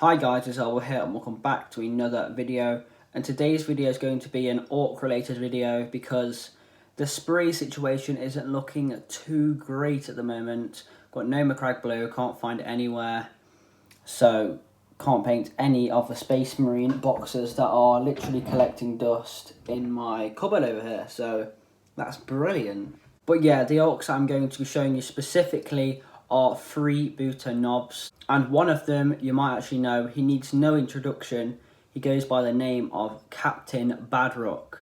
Hi guys, it's Elwood here and welcome back to another video, and today's video is going to be an orc related video because the spray situation isn't looking too great at the moment. Got no Macragge blue, can't find it anywhere, so can't paint any of the Space Marine boxes that are literally collecting dust in my cupboard over here, so that's brilliant. But yeah, the orcs I'm going to be showing you specifically are freebooter knobs, and one of them you might actually know. He needs no introduction. He goes by the name of Kaptin Badruk.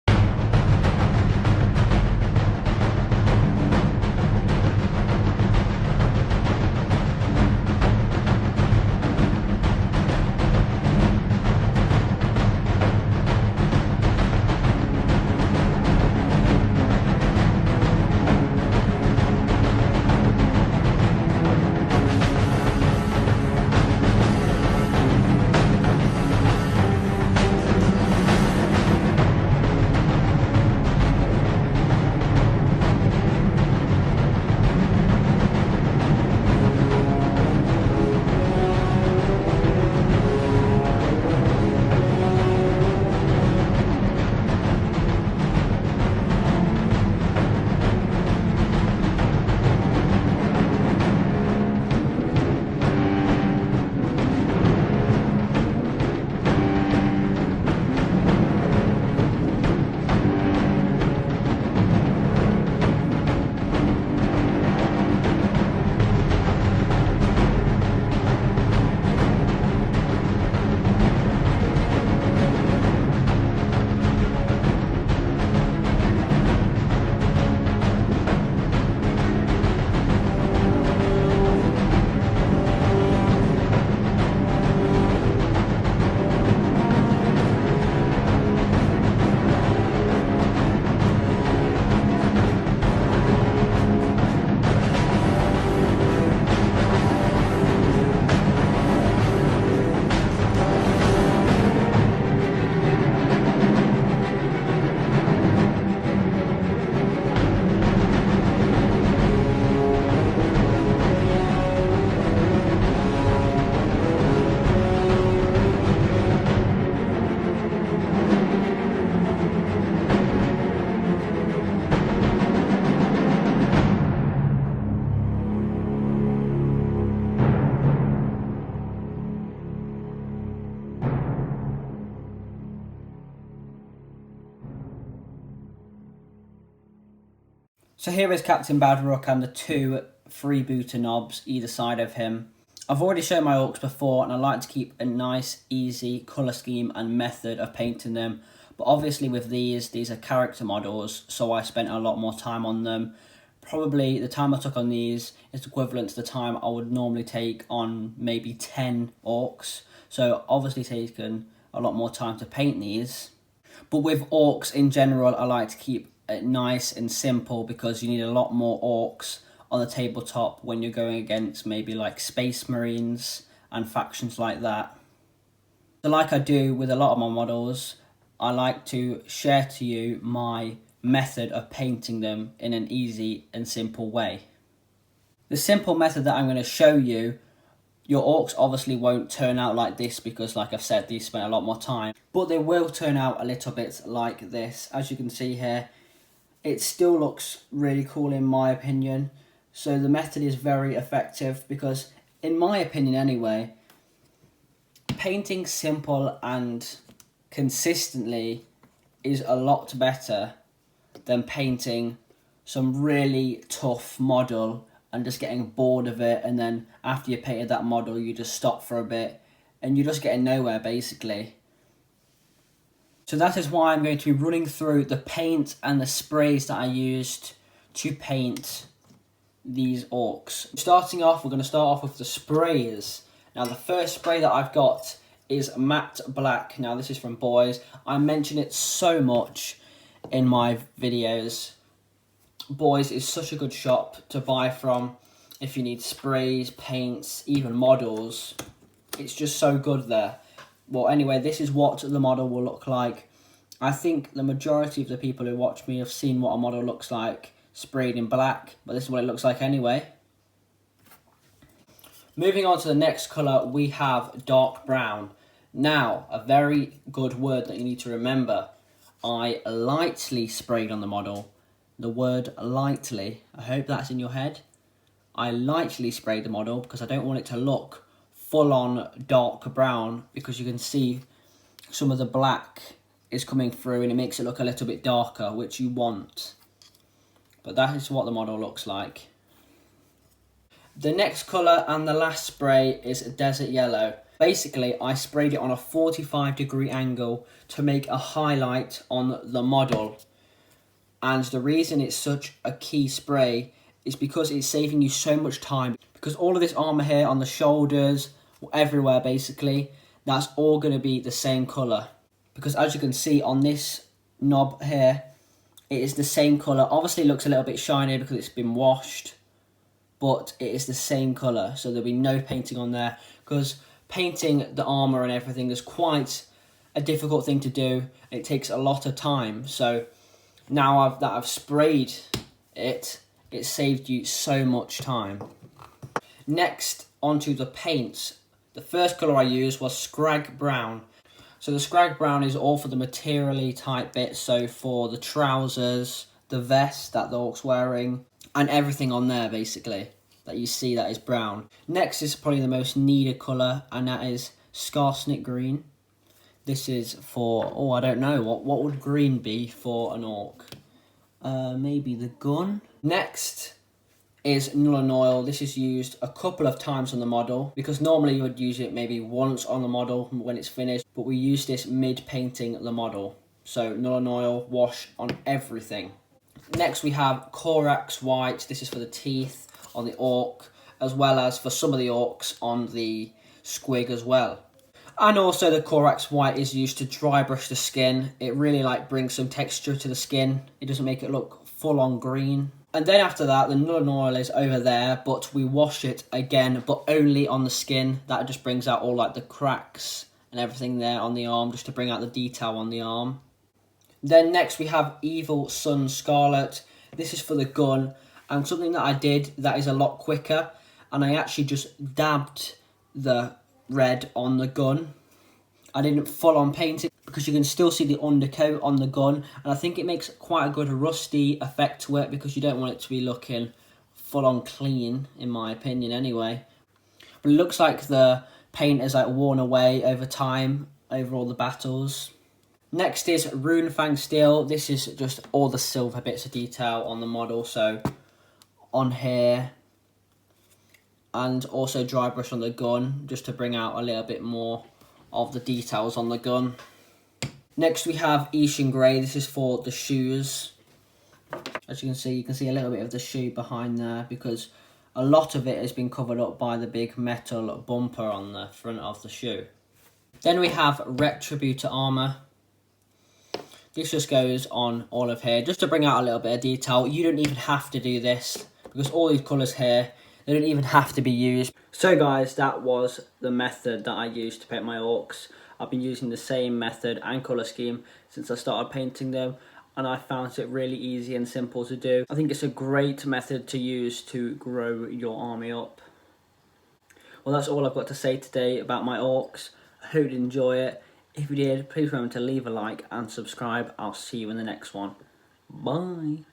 So here is Kaptin Badruk and the two freebooter knobs either side of him. I've already shown my orcs before, and I like to keep a nice, easy colour scheme and method of painting them. But obviously with these are character models, so I spent a lot more time on them. Probably the time I took on these is equivalent to the time I would normally take on maybe 10 orcs. So obviously taken a lot more time to paint these. But with orcs in general, I like to keep it nice and simple because you need a lot more orcs on the tabletop when you're going against maybe like Space Marines and factions like that. So like I do with a lot of my models, I like to share to you my method of painting them in an easy and simple way. The simple method that I'm going to show you, your orcs obviously won't turn out like this because, like I've said, these spent a lot more time. But they will turn out a little bit like this. As you can see here, it still looks really cool in my opinion. So the method is very effective because, in my opinion anyway, painting simple and consistently is a lot better than painting some really tough model and just getting bored of it, and then after you painted that model you just stop for a bit and you're just getting nowhere basically. So that is why I'm going to be running through the paint and the sprays that I used to paint these orcs. Starting off, we're going to start off with the sprays. Now the first spray that I've got is matte black. Now this is from Boys. I mention it so much in my videos. Boys is such a good shop to buy from if you need sprays, paints, even models. It's just so good there. Well, anyway, this is what the model will look like. I think the majority of the people who watch me have seen what a model looks like sprayed in black, but this is what it looks like anyway. Moving on to the next colour, we have dark brown. Now, a very good word that you need to remember. I lightly sprayed on the model. The word lightly, I hope that's in your head. I lightly sprayed the model because I don't want it to look full on dark brown, because you can see some of the black is coming through and it makes it look a little bit darker, which you want. But that is what the model looks like. The next colour and the last spray is desert yellow. Basically, I sprayed it on a 45-degree angle to make a highlight on the model. And the reason it's such a key spray is because it's saving you so much time. Because all of this armour here on the shoulders, everywhere basically, that's all going to be the same colour. Because as you can see on this knob here, it is the same colour. Obviously it looks a little bit shiny because it's been washed, but it is the same colour, so there'll be no painting on there, because painting the armour and everything is quite a difficult thing to do. It takes a lot of time, so now that I've sprayed it, it saved you so much time. Next, onto the paints. The first colour I used was Scrag Brown. So the Scrag Brown is all for the materially type bits, so for the trousers, the vest that the orc's wearing, and everything on there basically that you see that is brown. Next is probably the most needed colour, and that is Scarsnick Green. This is for, oh, I don't know, what would green be for an orc? Maybe the gun. Next is Null and Oil. This is used a couple of times on the model, because normally you would use it maybe once on the model when it's finished, but we use this mid-painting the model. So Null and Oil, wash on everything. Next we have Corax White. This is for the teeth on the orc, as well as for some of the orcs on the squig as well. And also the Corax White is used to dry brush the skin. It really brings some texture to the skin. It doesn't make it look full on green. And then after that, the Null and Oil is over there, but we wash it again, but only on the skin. That just brings out all the cracks and everything there on the arm, just to bring out the detail on the arm. Then next we have Evil Sun Scarlet. This is for the gun, and something that I did that is a lot quicker, and I actually just dabbed the red on the gun. I didn't full on paint it, because you can still see the undercoat on the gun, and I think it makes quite a good rusty effect to it, because you don't want it to be looking full on clean, in my opinion anyway. But it looks like the paint is worn away over time, over all the battles. Next is Runefang Steel. This is just all the silver bits of detail on the model, so on here, and also dry brush on the gun, just to bring out a little bit more of the details on the gun. Next we have Ishan Grey. This is for the shoes. As you can see a little bit of the shoe behind there, because a lot of it has been covered up by the big metal bumper on the front of the shoe. Then we have Retributor Armor. This just goes on all of here, just to bring out a little bit of detail. You don't even have to do this, because all these colours here, they don't even have to be used. So guys, that was the method that I used to paint my orcs. I've been using the same method and colour scheme since I started painting them, and I found it really easy and simple to do. I think it's a great method to use to grow your army up. Well, that's all I've got to say today about my orcs. I hope you enjoy it. If you did, please remember to leave a like and subscribe. I'll see you in the next one. Bye.